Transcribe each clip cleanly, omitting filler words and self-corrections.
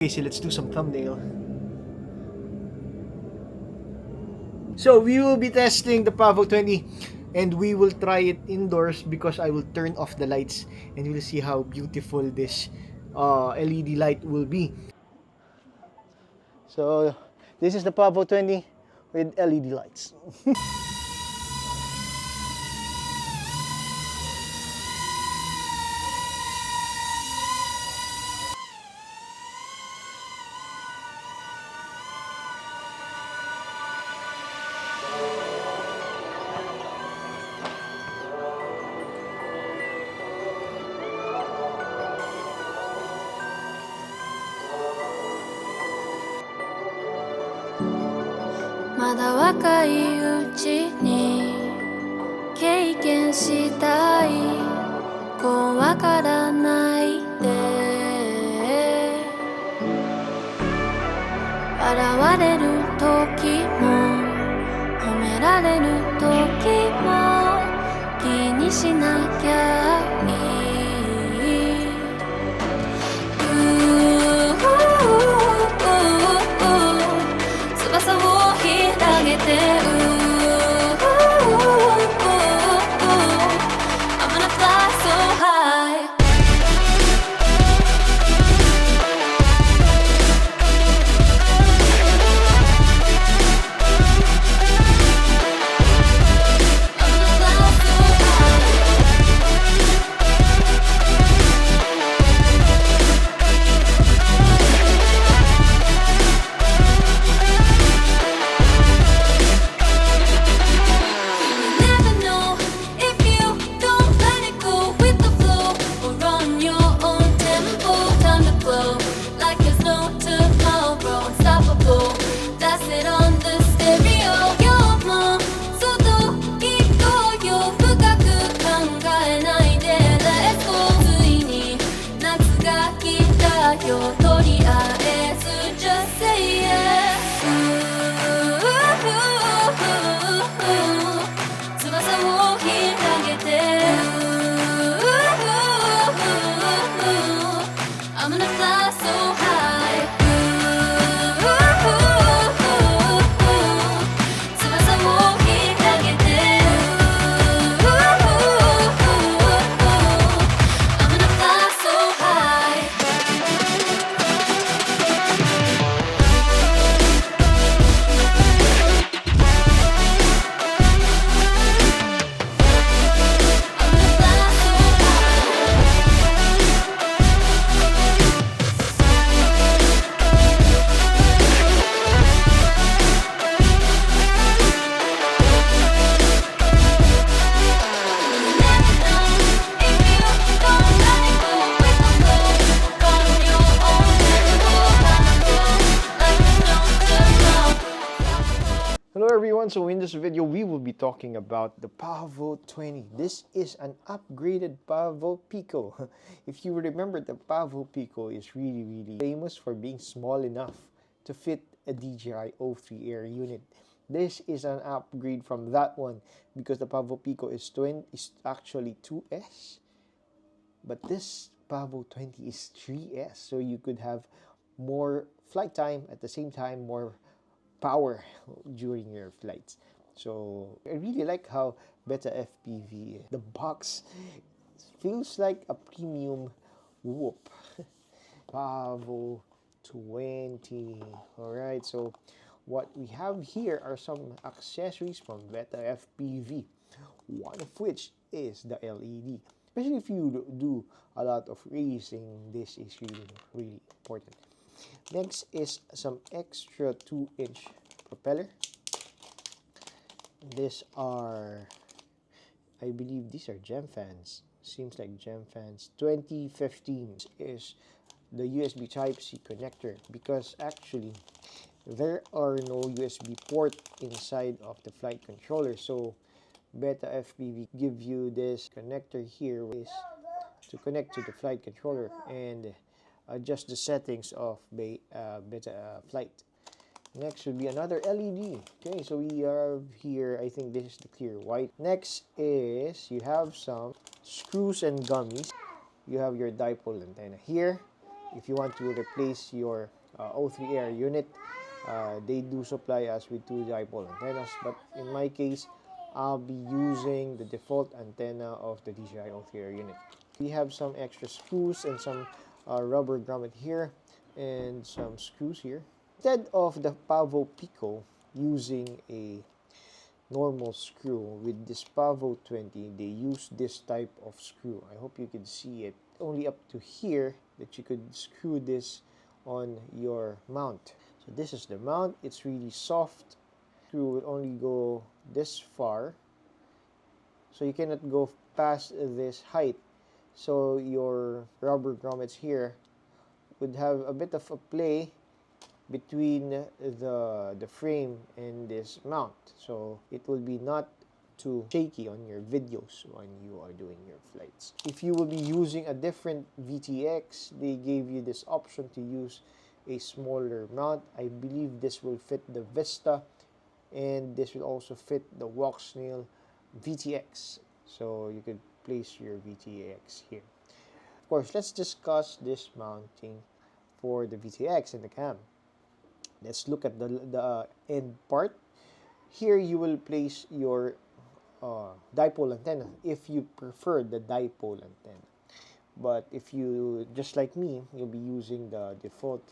Okay, so let's do some thumbnail. So we will be testing the Pavo20 and we will try it indoors because I will turn off the lights and we'll see how beautiful this LED light will be. So this is the Pavo20 with LED lights. Mada wakai uchi ni keiken shitai ko wakaranai de Arawareru toki mo homerareru toki mo Kini shinakia ii Tsubasa wo hiragete I'm gonna fly so high Just say yes. Tsubasa wo hiragete I'm gonna fly so high Tsubasa wo hiragete I'm gonna fly so high Hello everyone, so in this video we will be talking about the Pavo20. This is an upgraded Pavo Pico. If you remember, the Pavo Pico is really famous for being small enough to fit a DJI O3 Air unit. This is an upgrade from that one because the Pavo Pico is actually 2S, but this Pavo20 is 3S, so you could have more flight time at the same time, more power during your flights. So I really like how BetaFPV, the box feels like a premium whoop. Pavo20. Alright, so what we have here are some accessories from BetaFPV, one of which is the LED. Especially if you do a lot of racing, this is really important. Next is some extra 2-inch propeller. These are, I believe these are gem fans. Seems like gem fans. 2015 is the USB Type-C connector because actually there are no USB port inside of the flight controller. So BetaFPV give you this connector here is to connect to the flight controller and adjust the settings of Beta Flight. Next should be another LED. Okay, so we have here, I think this is the clear white. Next is you have some screws and gummies. You have your dipole antenna here. if you want to replace your O3 air unit, they do supply us with 2 dipole antennas, but in my case, I'll be using the default antenna of the DJI O3 air unit. We have some extra screws and some rubber grommet here and some screws here. Instead of the Pavo Pico using a normal screw with this Pavo20, they use this type of screw. I hope you can see it. Only up to here that you could screw this on your mount. So this is the mount. It's really soft. Screw will only go this far, so you cannot go past this height. So your rubber grommets here would have a bit of a play between the frame and this mount, so it will be not too shaky on your videos when you are doing your flights. If you will be using a different VTX, they gave you this option to use a smaller mount. I believe this will fit the Vista, and this will also fit the Walksnail VTX, so you could place your VTX here. Of course, let's discuss this mounting for the VTX and the cam. Let's look at the end part. Here you will place your dipole antenna if you prefer the dipole antenna. But if you, just like me, you'll be using the default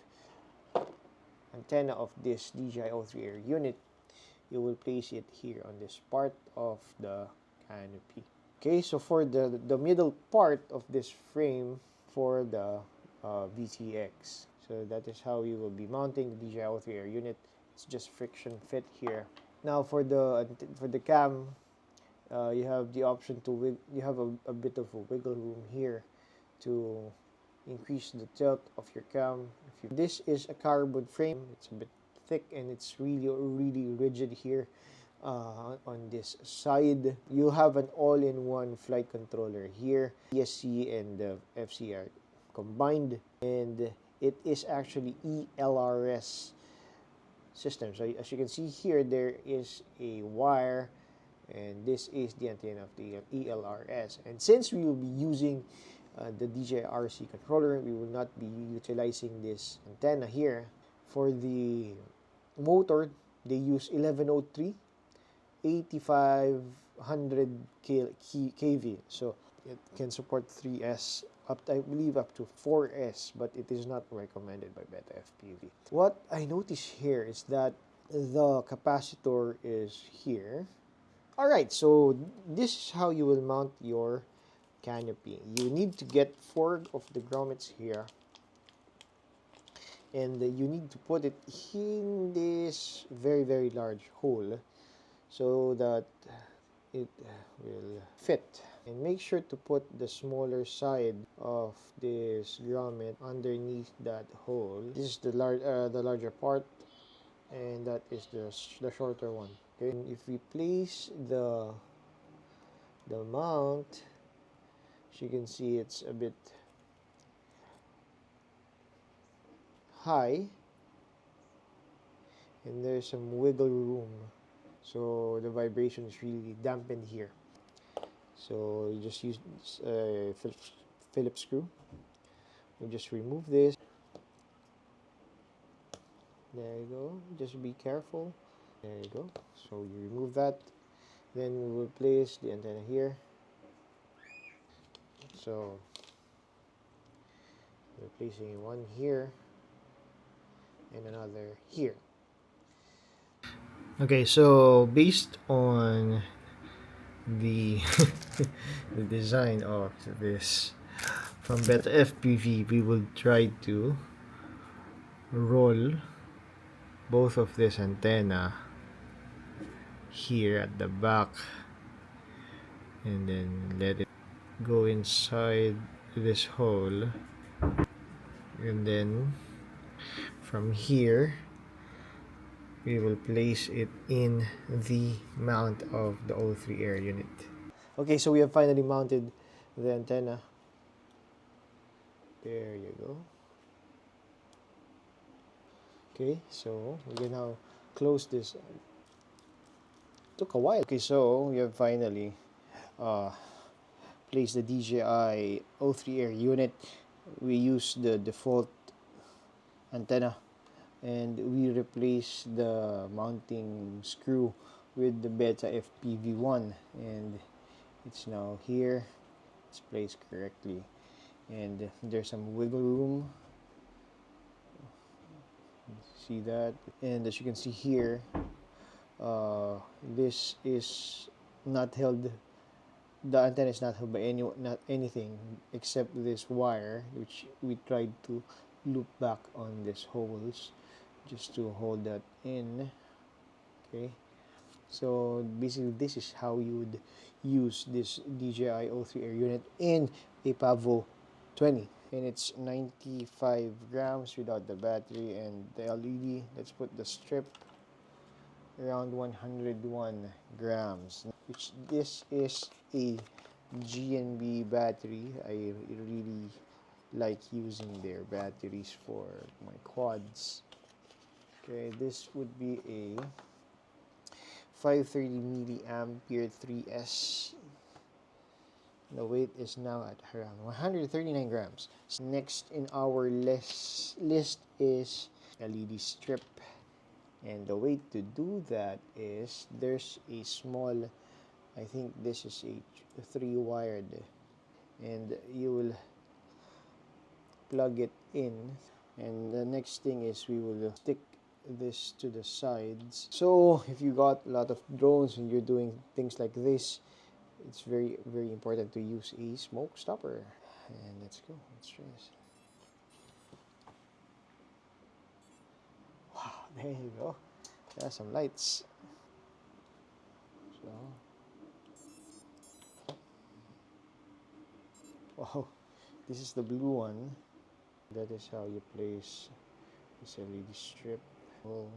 antenna of this DJI O3 Air unit, you will place it here on this part of the canopy. Okay, so for the middle part of this frame for the VTX. So that is how you will be mounting the DJI O3 Air unit. It's just friction fit here. Now for the cam, you have the option to you have a bit of a wiggle room here to increase the tilt of your cam. This is a carbon frame. It's a bit thick and it's really rigid here on this side. You have an all-in-one flight controller here. ESC and the FC are combined, and it is actually ELRS system. So as you can see here, there is a wire, and this is the antenna of the ELRS. And since we will be using the DJI RC controller, we will not be utilizing this antenna here. For the motor, they use 1103 8500 kV, so it can support 3S up to, I believe, up to 4S, but it is not recommended by BetaFPV. What I notice here is that the capacitor is here. Alright, so this is how you will mount your canopy. You need to get 4 of the grommets here, and you need to put it in this very large hole so that it will fit. And make sure to put the smaller side of this grommet underneath that hole. This is the larger part, and that is the shorter one. Okay, and if we place the mount, as you can see, it's a bit high, and there's some wiggle room, so the vibration is really dampened here. So you just use a Phillips screw. We just remove this. There you go. Just be careful. There you go. So you remove that. Then we will place the antenna here. So we're placing one here and another here. Okay, so based on the the design of this from BetaFPV, we will try to roll both of this antenna here at the back and then let it go inside this hole, and then from here we will place it in the mount of the O3 Air unit. Okay, so we have finally mounted the antenna. There you go. Okay, so we can now close this. Took a while. Okay, so we have finally placed the DJI O3 Air unit. We use the default antenna, and we replace the mounting screw with the BetaFPV1, and it's now here. It's placed correctly, and there's some wiggle room. See that? And as you can see here, this is not held. The antenna is not held by not anything except this wire, which we tried to loop back on these holes just to hold that in. Okay, so basically this is how you would use this DJI O3 Air unit in a Pavo 20, and it's 95 grams without the battery and the LED. Let's put the strip around 101 grams, which this is a GNB battery. I really like using their batteries for my quads. Okay, this would be a 530 milliampere 3S. The weight is now at around 139 grams. Next in our list is LED strip. And the way to do that is there's a small, I think this is a 3-wired, and you will plug it in. And the next thing is we will stick this to the sides. So if you got a lot of drones and you're doing things like this, it's very important to use a smoke stopper. And let's go. Let's try this. Wow, there you go. There's some lights. So, wow, this is the blue one. That is how you place this LED strip. Oh,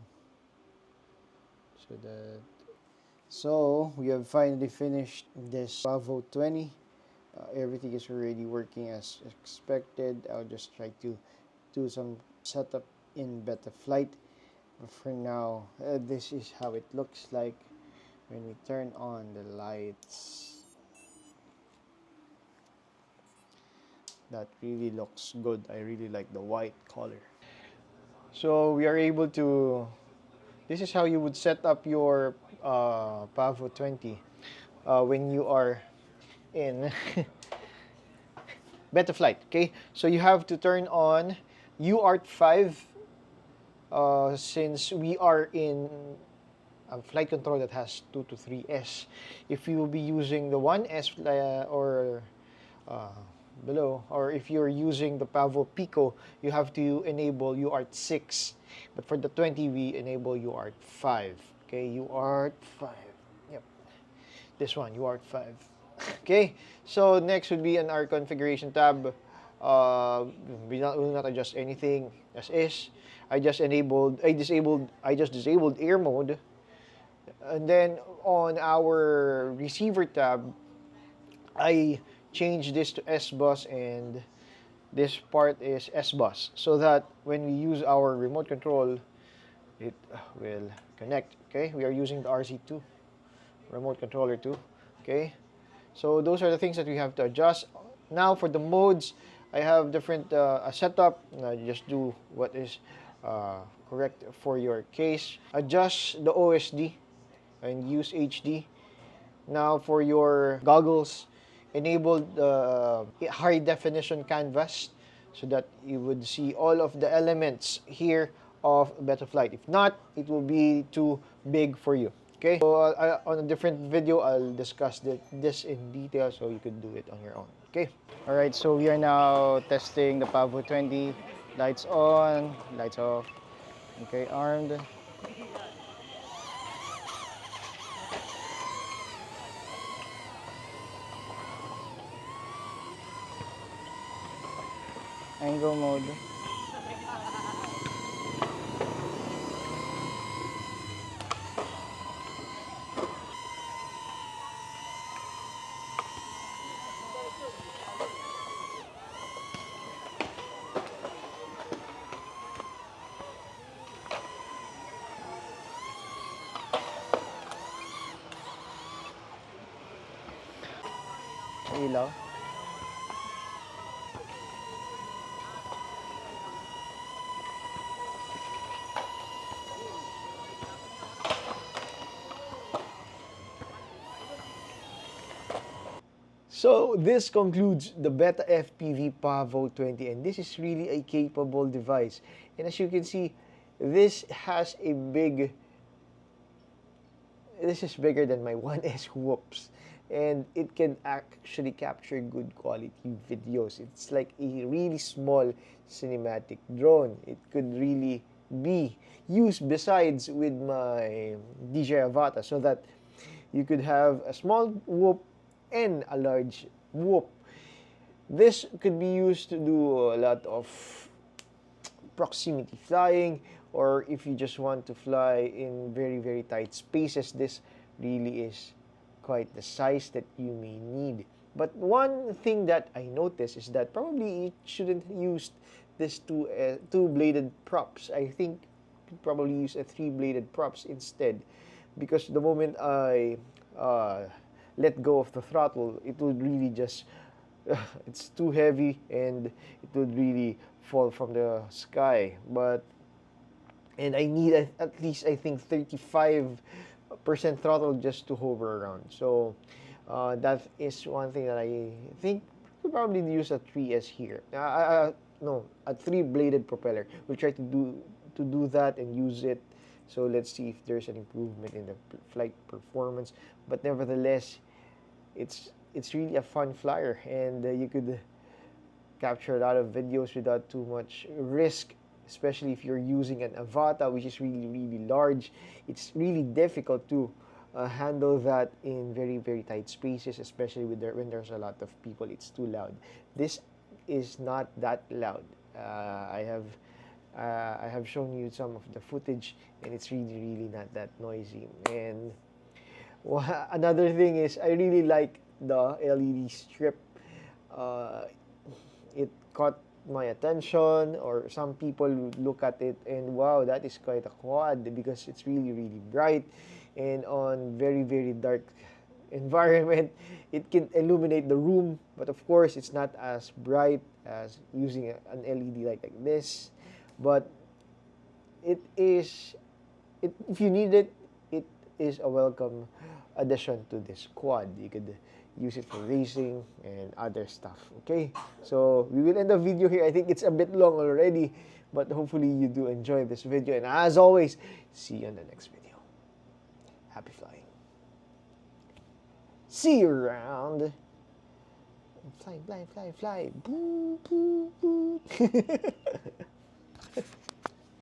so we have finally finished this Pavo 20. Everything is already working as expected. I'll just try to do some setup in BetaFlight. But for now, this is how it looks like when we turn on the lights. That really looks good. I really like the white color. So we are able to, this is how you would set up your Pavo 20 when you are in BetaFlight. Okay, so you have to turn on UART 5 since we are in a flight control that has 2 to 3S. If you will be using the 1S or below, or if you're using the Pavo Pico, you have to enable UART 6. But for the 20, we enable UART 5. Okay, UART 5. Yep, this one, UART 5. Okay, so next would be an our configuration tab. We will not adjust anything as is. I just disabled air mode, and then on our receiver tab, I changed this to S-Bus, and this part is S-Bus, so that when we use our remote control, it will connect. Okay, we are using the RC2 remote controller too. Okay, so those are the things that we have to adjust. Now for the modes, I have different setup. Just do what is correct for your case. Adjust the OSD and use HD. Now for your goggles, enable the high definition canvas so that you would see all of the elements here of BetaFlight. If not, it will be too big for you. Okay, so on a different video, I'll discuss this in detail so you can do it on your own. Okay. All right, so we are now testing the Pavo 20. Lights on, lights off. Okay, armed. Angle mode. Ilaw. So this concludes the BetaFPV Pavo20, and this is really a capable device. And as you can see, this has a big, this is bigger than my 1S whoops, and it can actually capture good quality videos. It's like a really small cinematic drone. It could really be used besides with my DJ Avata, so that you could have a small whoop and a large whoop. This could be used to do a lot of proximity flying, or if you just want to fly in very, very tight spaces, this really is quite the size that you may need. But one thing that I noticed is that probably it shouldn't use this two-bladed props. I think you could probably use a three-bladed props instead, because the moment I let go of the throttle, it would really just it's too heavy and it would really fall from the sky. And I need at least, I think, 35% throttle just to hover around. So that is one thing that I think we could probably use a 3S here. No, a three-bladed propeller. We'll try to do that and use it. So let's see if there's an improvement in the flight performance. But nevertheless, it's really a fun flyer, and you could capture a lot of videos without too much risk, especially if you're using an Avata, which is really, really large. It's really difficult to handle that in very, very tight spaces, especially when there's a lot of people. It's too loud. This is not that loud. I have shown you some of the footage, and it's really, really not that noisy. And another thing is, I really like the LED strip. It caught my attention, or some people look at it and wow, that is quite a quad, because it's really, really bright, and on very, very dark environment it can illuminate the room. But of course, it's not as bright as using an LED light like this. But it is, if you need it, it is a welcome addition to this quad. You could use it for racing and other stuff. Okay, so we will end the video here. I think it's a bit long already, but hopefully you do enjoy this video. And as always, see you in the next video. Happy flying. See you around. Fly, fly, fly, fly. Boo, boo, boo.